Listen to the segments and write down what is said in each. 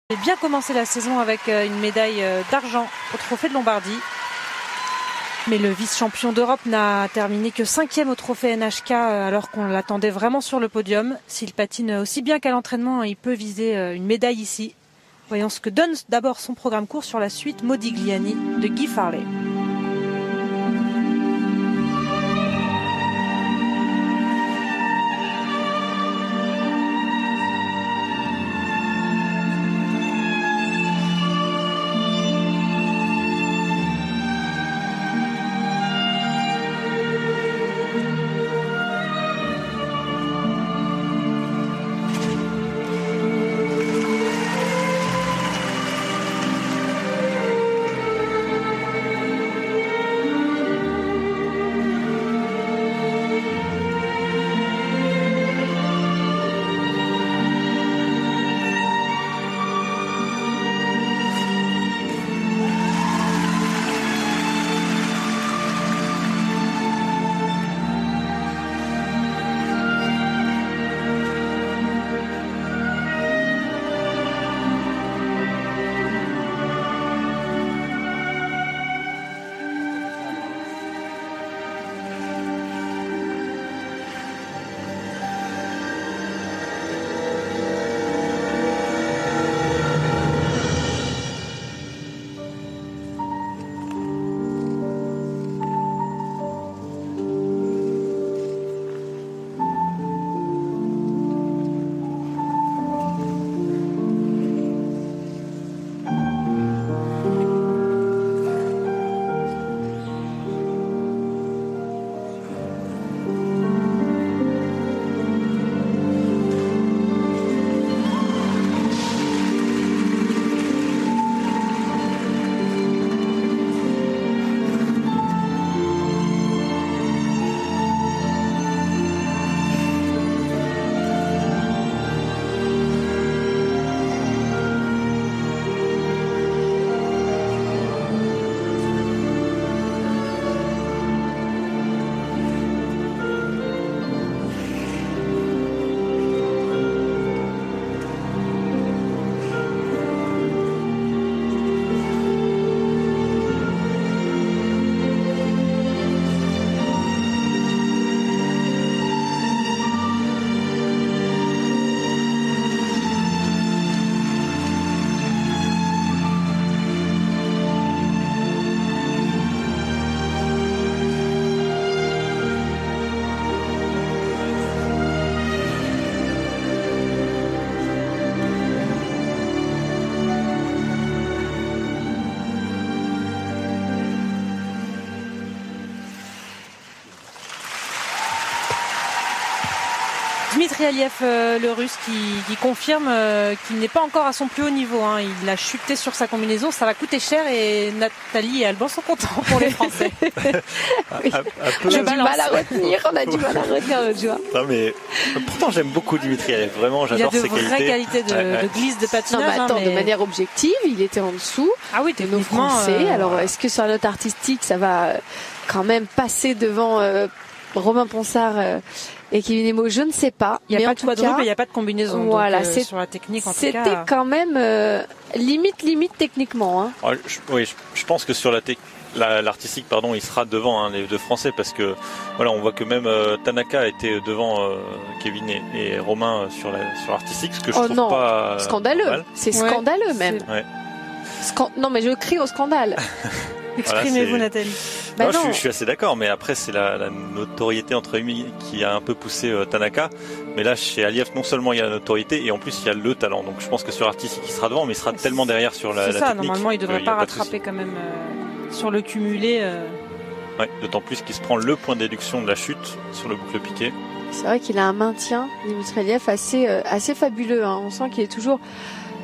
Il a bien commencé la saison avec une médaille d'argent au Trophée de Lombardie. Mais le vice-champion d'Europe n'a terminé que 5e au Trophée NHK alors qu'on l'attendait vraiment sur le podium. S'il patine aussi bien qu'à l'entraînement, il peut viser une médaille ici. Voyons ce que donne d'abord son programme court sur la suite Modigliani de Guy Farley. Dmitri Aliev, le russe, qui confirme qu'il n'est pas encore à son plus haut niveau. Il a chuté sur sa combinaison, ça va coûter cher et Nathalie et Alban sont contents pour les Français. Oui. J'ai du mal à retenir, on a du mal à retenir l'autre jour. Non mais pourtant j'aime beaucoup Dmitri Aliev, vraiment j'adore ses qualités. Il a de vraies qualités de glisse, de patinage. Non mais attends, de manière objective, il était en dessous. Ah oui, de nos Français. Alors est-ce que sur la note artistique, ça va quand même passer devant Romain Ponsard et Kevin Emo, je ne sais pas. Il n'y a pas de quadruple et il n'y a pas de combinaison. Voilà, donc, sur la technique en tout cas. C'était quand même limite techniquement. Hein. Alors, je pense que sur l'artistique, il sera devant les deux Français parce que voilà, on voit que même Tanaka était devant Kevin et Romain sur l'artistique, ce que je trouve pas scandaleux. C'est scandaleux même. Ouais. Non mais je crie au scandale. Exprimez-vous, Nathalie. Non, je suis assez d'accord, mais après c'est la notoriété entre guillemets qui a un peu poussé Tanaka. Mais là, chez Aliev, non seulement il y a la notoriété, et en plus il y a le talent. Donc je pense que sur l'artistique, il sera devant, mais il sera tellement derrière sur la technique. Normalement, il ne devrait pas rattraper quand même sur le cumulé. Ouais, d'autant plus qu'il se prend le point de déduction de la chute sur le boucle piqué. C'est vrai qu'il a un maintien, Dmitri Aliev, assez fabuleux. On sent qu'il est toujours...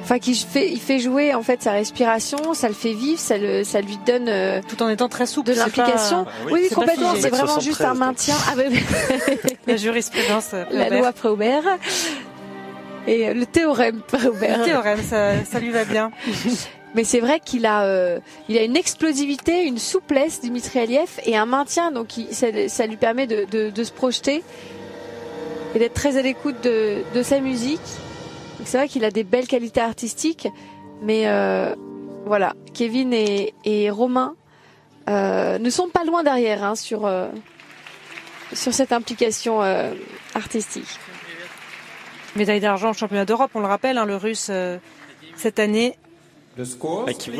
Enfin, il fait jouer en fait sa respiration, ça le fait vivre, ça lui donne tout en étant très souple de l'implication. Oui, complètement. C'est vraiment juste un maintien. La jurisprudence. La loi Préaubert et le théorème Préaubert. Le théorème, ça lui va bien. Mais c'est vrai qu'il a une explosivité, une souplesse, Dmitri Aliev, et un maintien. Donc ça lui permet de se projeter et d'être très à l'écoute de sa musique. C'est vrai qu'il a des belles qualités artistiques, mais voilà, Kevin et Romain ne sont pas loin derrière hein, sur cette implication artistique. Médaille d'argent au championnat d'Europe, on le rappelle, hein, le Russe cette année. Qui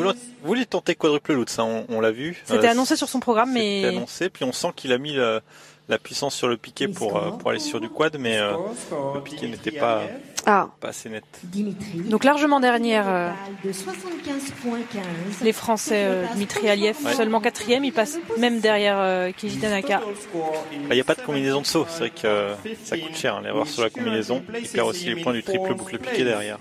voulait tenter quadruple Lutz, hein, on l'a vu. C'était annoncé sur son programme, mais c'était annoncé. Puis on sent qu'il a mis la puissance sur le piqué pour aller sur du quad, mais le piqué n'était pas assez net. Donc largement derrière les Français. Dmitri Aliev, seulement 4e, il passe même derrière Keiji Tanaka. Il n'y a pas de combinaison de saut, c'est vrai que ça coûte cher, hein, l'erreur sur la combinaison. Il perd aussi les points du triple boucle piqué derrière.